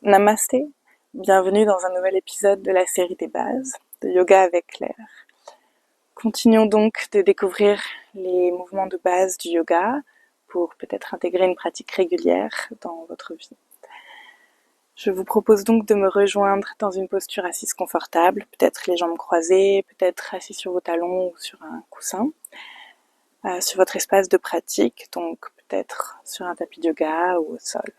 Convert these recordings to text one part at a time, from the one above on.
Namasté, bienvenue dans un nouvel épisode de la série des bases de Yoga avec Claire. Continuons donc de découvrir les mouvements de base du yoga pour peut-être intégrer une pratique régulière dans votre vie. Je vous propose donc de me rejoindre dans une posture assise confortable, peut-être les jambes croisées, peut-être assis sur vos talons ou sur un coussin, sur votre espace de pratique, donc peut-être sur un tapis de yoga ou au sol.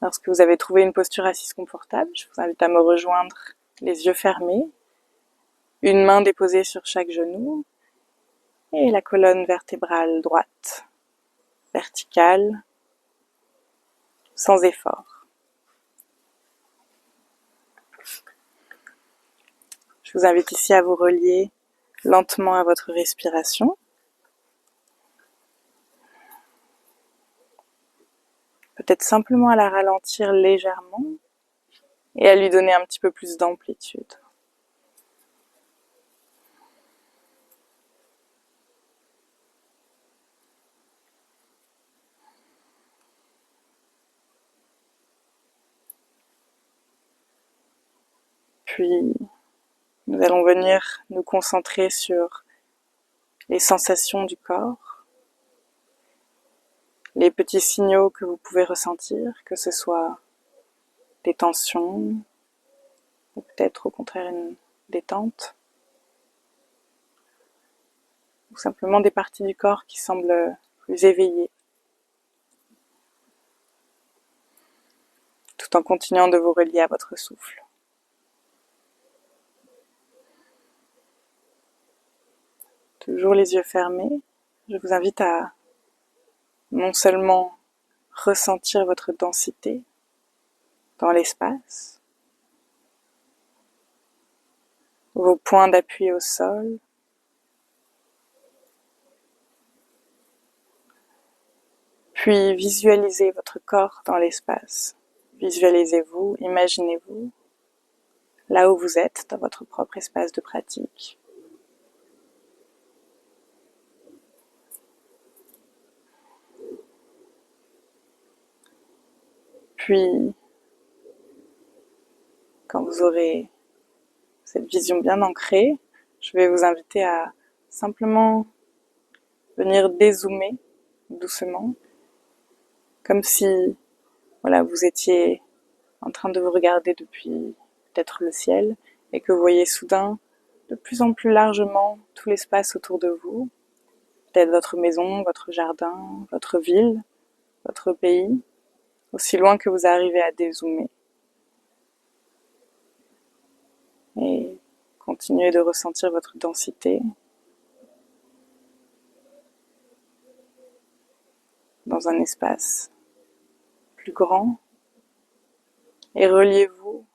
Lorsque vous avez trouvé une posture assise confortable, je vous invite à me rejoindre les yeux fermés, une main déposée sur chaque genou et la colonne vertébrale droite, verticale, sans effort. Je vous invite ici à vous relier lentement à votre respiration. Peut-être simplement à la ralentir légèrement et à lui donner un petit peu plus d'amplitude. Puis, nous allons venir nous concentrer sur les sensations du corps, les petits signaux que vous pouvez ressentir, que ce soit des tensions, ou peut-être au contraire une détente, ou simplement des parties du corps qui semblent plus éveillées, tout en continuant de vous relier à votre souffle. Toujours les yeux fermés, je vous invite à non seulement ressentir votre densité dans l'espace, vos points d'appui au sol, puis visualisez votre corps dans l'espace. Visualisez-vous, imaginez-vous là où vous êtes dans votre propre espace de pratique. Puis, quand vous aurez cette vision bien ancrée, je vais vous inviter à simplement venir dézoomer doucement, comme si vous étiez en train de vous regarder depuis peut-être le ciel et que vous voyez soudain de plus en plus largement tout l'espace autour de vous, peut-être votre maison, votre jardin, votre ville, votre pays, aussi loin que vous arrivez à dézoomer. Et continuez de ressentir votre densité dans un espace plus grand et reliez-vous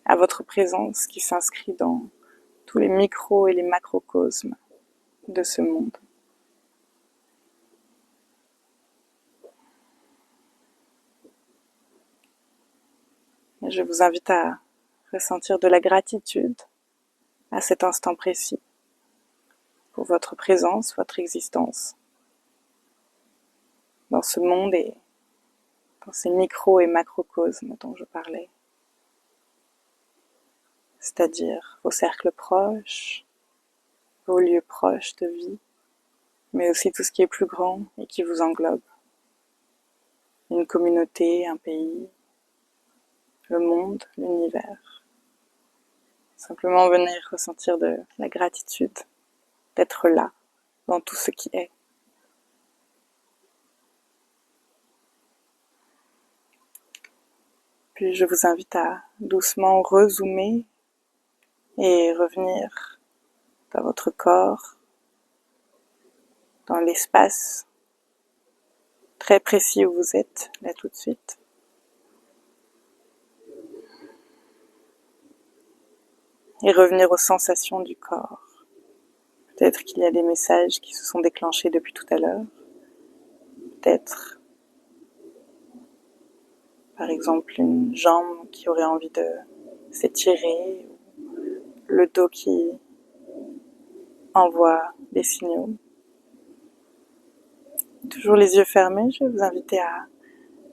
à votre présence qui s'inscrit dans tous les micros et les macrocosmes de ce monde. Et je vous invite à ressentir de la gratitude à cet instant précis pour votre présence, votre existence dans ce monde et dans ces micros et macrocosmes dont je parlais. C'est-à-dire vos cercles proches, vos lieux proches de vie, mais aussi tout ce qui est plus grand et qui vous englobe. Une communauté, un pays, le monde, l'univers. Simplement venir ressentir de la gratitude d'être là, dans tout ce qui est. Puis je vous invite à doucement rezoomer et revenir dans votre corps, dans l'espace très précis où vous êtes, là tout de suite. Et revenir aux sensations du corps. Peut-être qu'il y a des messages qui se sont déclenchés depuis tout à l'heure. Peut-être, par exemple, une jambe qui aurait envie de s'étirer, le dos qui envoie des signaux. Toujours les yeux fermés, je vais vous inviter à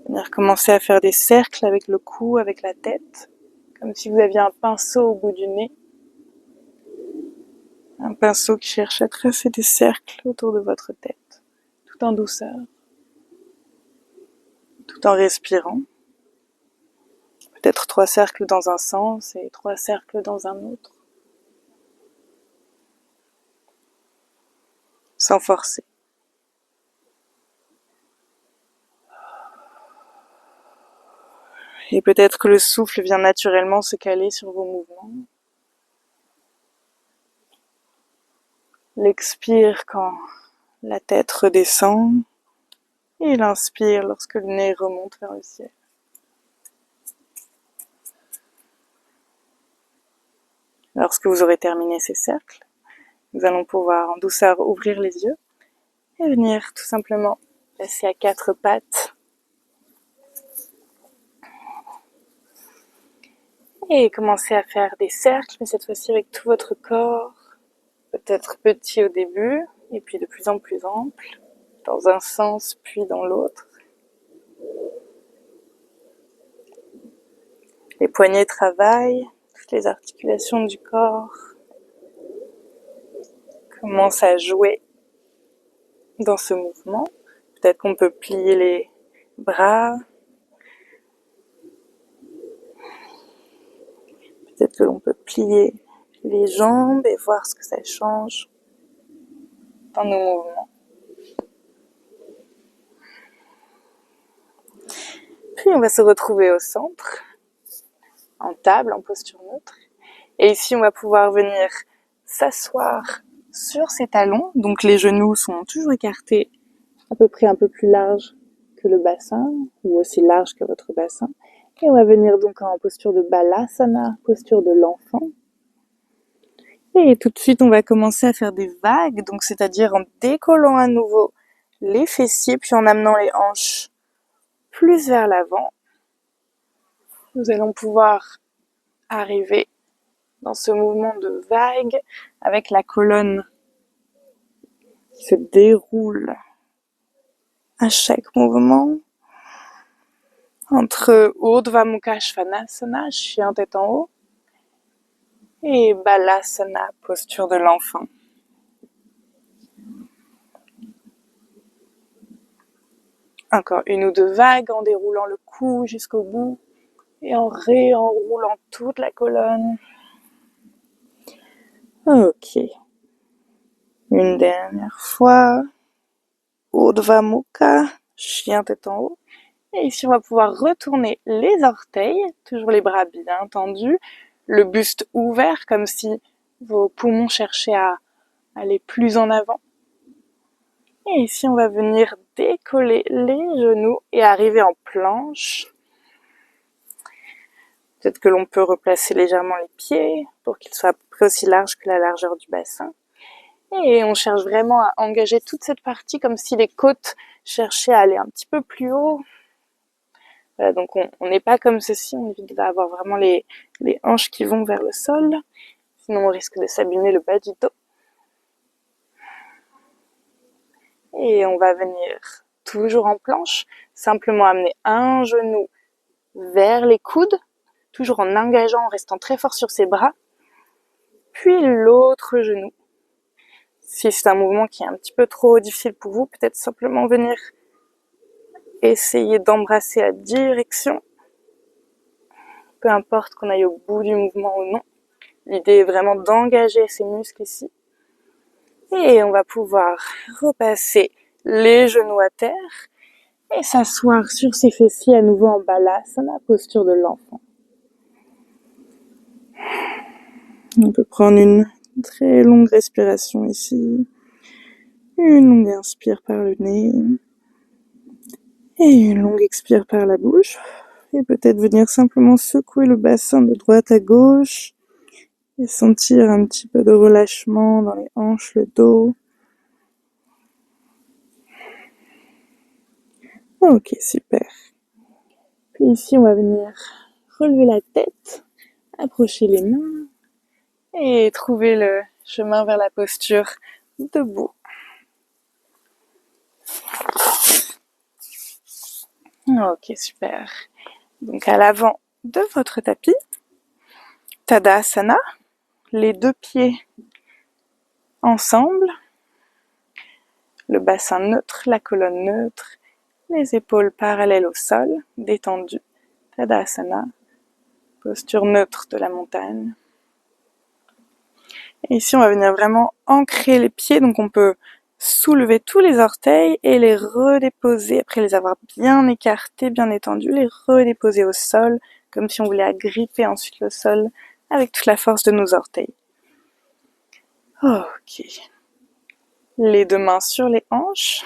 Venir commencer à faire des cercles avec le cou, avec la tête, comme si vous aviez un pinceau au bout du nez. Un pinceau qui cherche à tracer des cercles autour de votre tête, tout en douceur, tout en respirant. Peut-être 3 cercles dans un sens et 3 cercles dans un autre. Sans forcer. Et peut-être que le souffle vient naturellement se caler sur vos mouvements. L'expire quand la tête redescend et l'inspire lorsque le nez remonte vers le ciel. Lorsque vous aurez terminé ces cercles, nous allons pouvoir en douceur ouvrir les yeux et venir tout simplement passer à 4 pattes et commencer à faire des cercles, mais cette fois-ci avec tout votre corps, peut-être petit au début et puis de plus en plus ample, dans un sens puis dans l'autre. Les poignets travaillent, toutes les articulations du corps commencent à jouer dans ce mouvement. Peut-être qu'on peut plier les bras, peut-être que l'on peut plier les jambes et voir ce que ça change dans nos mouvements. Puis on va se retrouver au centre, en table, en posture neutre. Et ici, on va pouvoir venir s'asseoir sur ses talons. Donc les genoux sont toujours écartés, à peu près un peu plus larges que le bassin, ou aussi large que votre bassin. Et on va venir donc en posture de Balasana, posture de l'enfant. Et tout de suite, on va commencer à faire des vagues, donc c'est-à-dire en décollant à nouveau les fessiers, puis en amenant les hanches plus vers l'avant. Nous allons pouvoir arriver dans ce mouvement de vague avec la colonne qui se déroule à chaque mouvement. Entre Urdhva Mukha Svanasana, chien tête en haut, et Balasana, posture de l'enfant. Encore une ou 2 vagues en déroulant le cou jusqu'au bout et en réenroulant toute la colonne. Ok. Une dernière fois. Urdhva Mukha, chien tête en haut. Et ici, on va pouvoir retourner les orteils, toujours les bras bien tendus, le buste ouvert comme si vos poumons cherchaient à aller plus en avant. Et ici, on va venir décoller les genoux et arriver en planche. Peut-être que l'on peut replacer légèrement les pieds pour qu'ils soient à peu près aussi larges que la largeur du bassin. Et on cherche vraiment à engager toute cette partie comme si les côtes cherchaient à aller un petit peu plus haut. Voilà, donc on n'est pas comme ceci, on évite d'avoir vraiment les hanches qui vont vers le sol. Sinon on risque de s'abîmer le bas du dos. Et on va venir toujours en planche, simplement amener un genou vers les coudes, toujours en engageant, en restant très fort sur ses bras, puis l'autre genou. Si c'est un mouvement qui est un petit peu trop difficile pour vous, peut-être simplement venir essayer d'embrasser la direction, peu importe qu'on aille au bout du mouvement ou non. L'idée est vraiment d'engager ces muscles ici. Et on va pouvoir repasser les genoux à terre et s'asseoir sur ses fessiers à nouveau en Balasana, posture de l'enfant. On peut prendre une très longue respiration ici. Une longue inspire par le nez. Et une longue expire par la bouche. Et peut-être venir simplement secouer le bassin de droite à gauche. Et sentir un petit peu de relâchement dans les hanches, le dos. Ok, super. Puis ici, on va venir relever la tête, approcher les mains et trouver le chemin vers la posture debout. Ok, super. Donc à l'avant de votre tapis, Tadasana, les deux pieds ensemble, le bassin neutre, la colonne neutre, les épaules parallèles au sol, détendues. Tadasana, posture neutre de la montagne. Et ici, on va venir vraiment ancrer les pieds, donc on peut soulever tous les orteils et les redéposer, après les avoir bien écartés, bien étendus, les redéposer au sol, comme si on voulait agripper ensuite le sol avec toute la force de nos orteils. Ok. Les deux mains sur les hanches.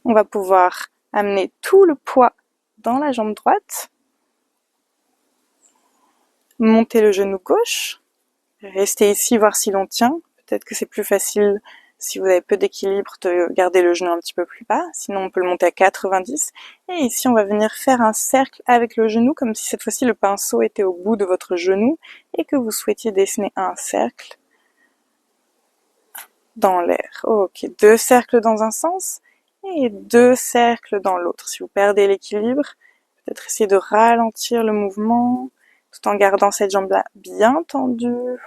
On va pouvoir amener tout le poids dans la jambe droite. Monter le genou gauche. Restez ici, voir si l'on tient. Peut-être que c'est plus facile, si vous avez peu d'équilibre, de garder le genou un petit peu plus bas. Sinon, on peut le monter à 90. Et ici, on va venir faire un cercle avec le genou, comme si cette fois-ci, le pinceau était au bout de votre genou et que vous souhaitiez dessiner un cercle dans l'air. Ok, 2 cercles dans un sens et 2 cercles dans l'autre. Si vous perdez l'équilibre, peut-être essayer de ralentir le mouvement tout en gardant cette jambe-là bien tendue.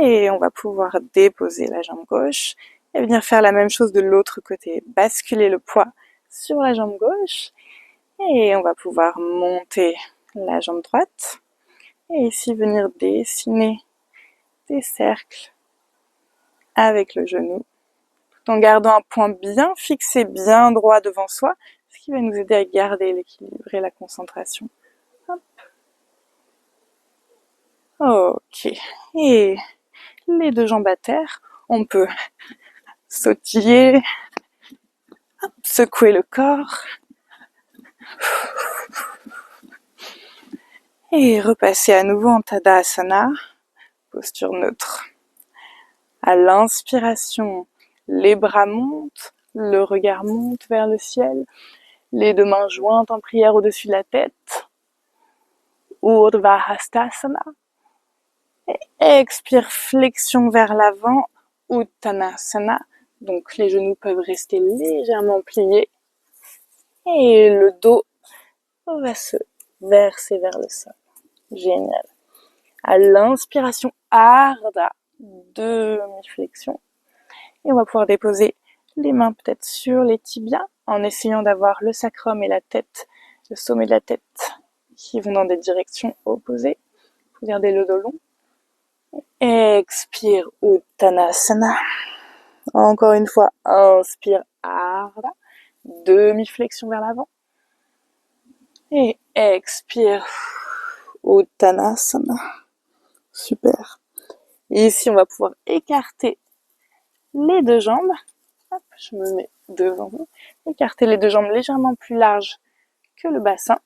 Et on va pouvoir déposer la jambe gauche et venir faire la même chose de l'autre côté. Basculer le poids sur la jambe gauche et on va pouvoir monter la jambe droite. Et ici, venir dessiner des cercles avec le genou, tout en gardant un point bien fixé, bien droit devant soi, ce qui va nous aider à garder l'équilibre et la concentration. Hop. Ok. Et les deux jambes à terre, on peut sautiller, secouer le corps, et repasser à nouveau en Tadasana, posture neutre. À l'inspiration, les bras montent, le regard monte vers le ciel, les deux mains jointes en prière au-dessus de la tête. Urdhva Hastasana. Et expire, flexion vers l'avant, Uttanasana. Donc les genoux peuvent rester légèrement pliés. Et le dos va se verser vers le sol. Génial. À l'inspiration, Ardha, demi-flexion. Et on va pouvoir déposer les mains peut-être sur les tibias en essayant d'avoir le sacrum et la tête, le sommet de la tête qui vont dans des directions opposées. Pour garder le dos long. Expire, Uttanasana. Encore une fois, inspire, Ardha, demi-flexion vers l'avant. Et expire, Uttanasana. Super. Et ici, on va pouvoir écarter les deux jambes. Hop, je me mets devant vous. Écarter les deux jambes légèrement plus larges que le bassin.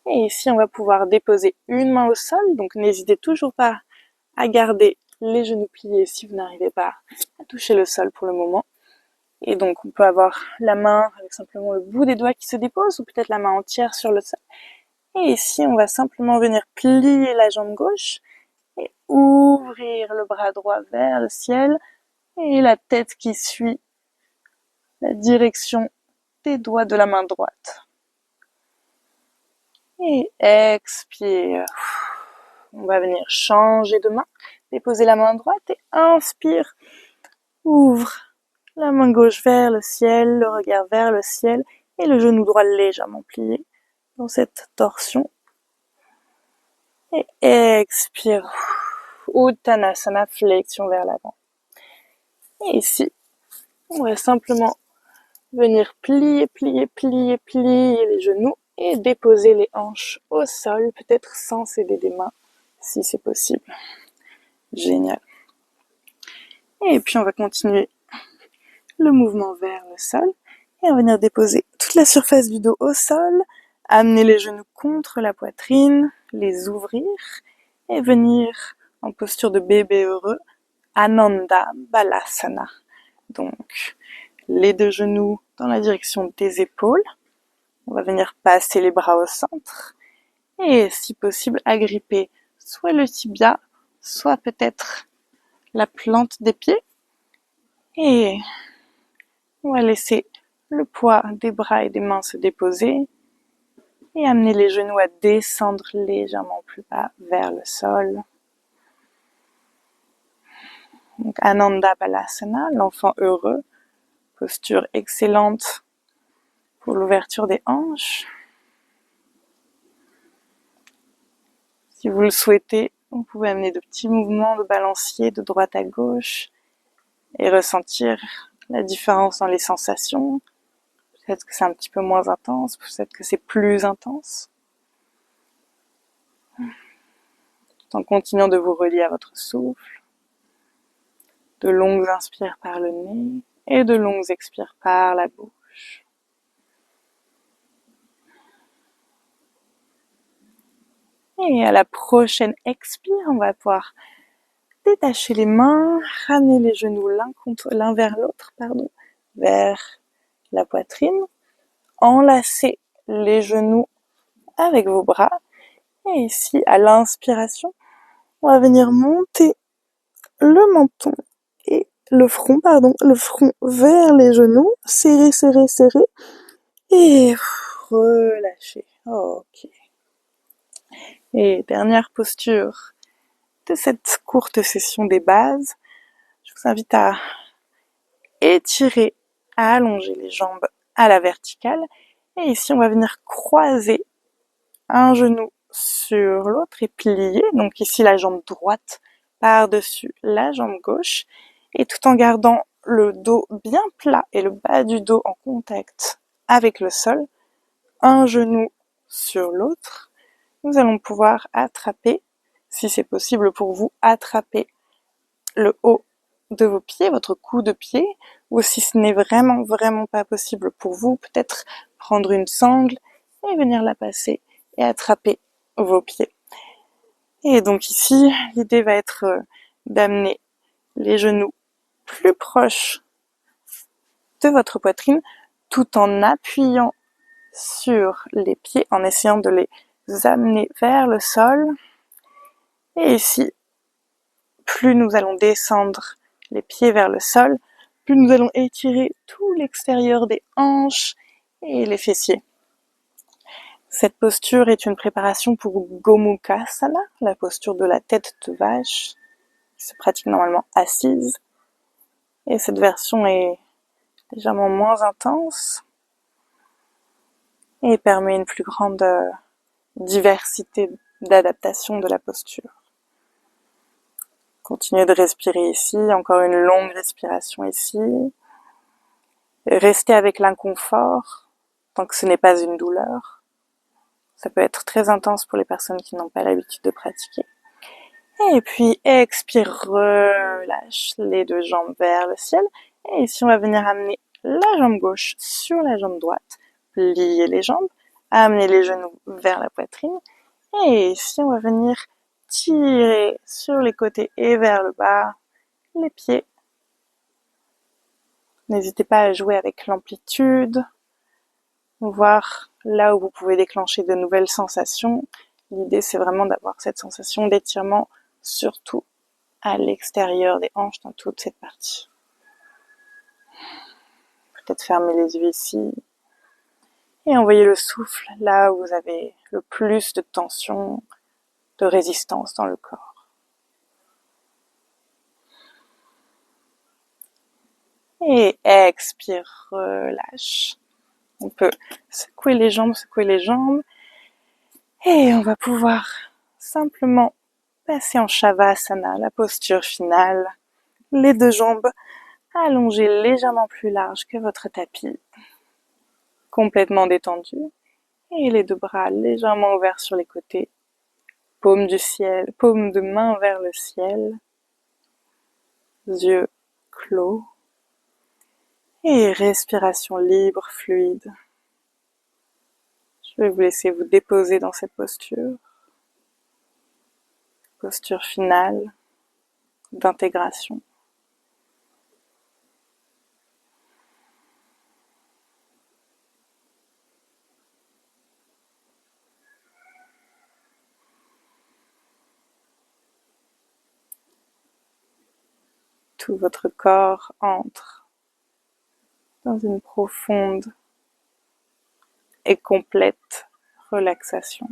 Et ici, on va pouvoir déposer une main au sol. Donc, n'hésitez toujours pas à garder les genoux pliés si vous n'arrivez pas à toucher le sol pour le moment. Et donc, on peut avoir la main avec simplement le bout des doigts qui se dépose ou peut-être la main entière sur le sol. Et ici, on va simplement venir plier la jambe gauche et ouvrir le bras droit vers le ciel et la tête qui suit la direction des doigts de la main droite. Et expire. On va venir changer de main, déposer la main droite et inspire. Ouvre la main gauche vers le ciel, le regard vers le ciel et le genou droit légèrement plié dans cette torsion. Et expire. Uttanasana, flexion vers l'avant. Et ici, on va simplement venir plier, plier, plier, plier les genoux et déposer les hanches au sol, peut-être sans céder des mains, si c'est possible. Génial. Et puis on va continuer le mouvement vers le sol et on va venir déposer toute la surface du dos au sol, amener les genoux contre la poitrine, les ouvrir et venir en posture de bébé heureux, Ananda Balasana. Donc, les deux genoux dans la direction des épaules. On va venir passer les bras au centre et, si possible, agripper soit le tibia, soit peut-être la plante des pieds. Et on va laisser le poids des bras et des mains se déposer et amener les genoux à descendre légèrement plus bas vers le sol. Donc Ananda Balasana, l'enfant heureux, posture excellente pour l'ouverture des hanches. Si vous le souhaitez, vous pouvez amener de petits mouvements de balancier de droite à gauche et ressentir la différence dans les sensations. Peut-être que c'est un petit peu moins intense, peut-être que c'est plus intense. Tout en continuant de vous relier à votre souffle. De longues inspires par le nez et de longues expires par la bouche. Et à la prochaine expire, on va pouvoir détacher les mains, ramener les genoux l'un vers l'autre, vers la poitrine. Enlacez les genoux avec vos bras. Et ici, à l'inspiration, on va venir monter le menton et le front vers les genoux. Serrer, serrer, serrer. Et relâcher. Ok. Et dernière posture de cette courte session des bases. Je vous invite à étirer, à allonger les jambes à la verticale. Et ici, on va venir croiser un genou sur l'autre et plier. Donc ici, la jambe droite par-dessus la jambe gauche. Et tout en gardant le dos bien plat et le bas du dos en contact avec le sol, un genou sur l'autre, nous allons pouvoir attraper, si c'est possible pour vous, attraper le haut de vos pieds, votre cou de pied, ou si ce n'est vraiment pas possible pour vous, peut-être prendre une sangle et venir la passer et attraper vos pieds. Et donc ici, l'idée va être d'amener les genoux plus proches de votre poitrine, tout en appuyant sur les pieds, en essayant de les amener vers le sol. Et ici, plus nous allons descendre les pieds vers le sol, plus nous allons étirer tout l'extérieur des hanches et les fessiers. Cette posture est une préparation pour Gomukhasana, la posture de la tête de vache, qui se pratique normalement assise. Et cette version est légèrement moins intense et permet une plus grande diversité d'adaptation de la posture. Continuez de respirer ici, encore une longue respiration ici. Restez avec l'inconfort tant que ce n'est pas une douleur. Ça peut être très intense pour les personnes qui n'ont pas l'habitude de pratiquer. Et puis expire, relâche les deux jambes vers le ciel. Et ici on va venir amener la jambe gauche sur la jambe droite. Plier les jambes, amener les genoux vers la poitrine. Et ici on va venir tirer sur les côtés et vers le bas les pieds. N'hésitez pas à jouer avec l'amplitude, voir là où vous pouvez déclencher de nouvelles sensations. L'idée, c'est vraiment d'avoir cette sensation d'étirement, surtout à l'extérieur des hanches, dans toute cette partie. Peut-être fermer les yeux ici et envoyer le souffle là où vous avez le plus de tension, de résistance dans le corps. Et expire, relâche. On peut secouer les jambes, et on va pouvoir simplement passer en Shavasana, la posture finale. Les deux jambes allongées légèrement plus larges que votre tapis, complètement détendues. Et les deux bras légèrement ouverts sur les côtés. Paume de main vers le ciel. Yeux clos. Et respiration libre, fluide. Je vais vous laisser vous déposer dans cette posture. Posture finale d'intégration. Tout votre corps entre dans une profonde et complète relaxation.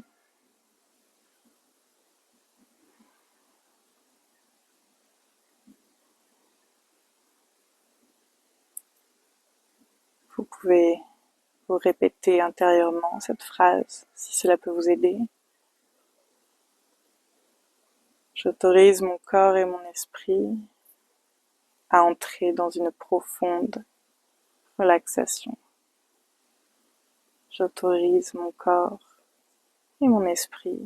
Vous pouvez vous répéter intérieurement cette phrase si cela peut vous aider. J'autorise mon corps et mon esprit à entrer dans une profonde relaxation. J'autorise mon corps et mon esprit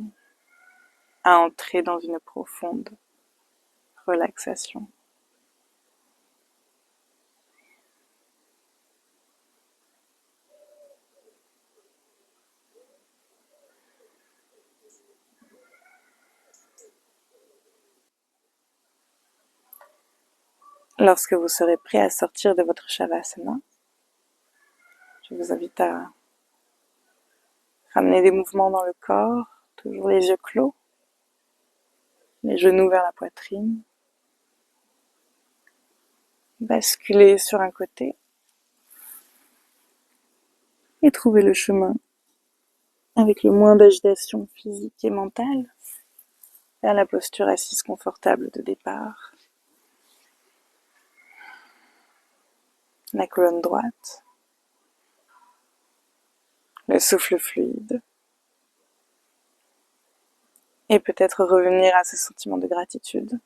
à entrer dans une profonde relaxation. Lorsque vous serez prêt à sortir de votre Shavasana, je vous invite à ramener des mouvements dans le corps, toujours les yeux clos, les genoux vers la poitrine, basculer sur un côté et trouver le chemin avec le moins d'agitation physique et mentale vers la posture assise confortable de départ. La colonne droite, le souffle fluide, et peut-être revenir à ce sentiment de gratitude,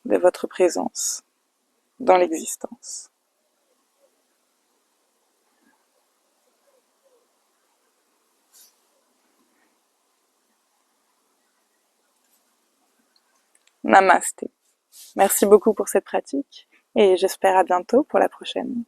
de votre présence dans l'existence. Namasté. Merci beaucoup pour cette pratique et j'espère à bientôt pour la prochaine.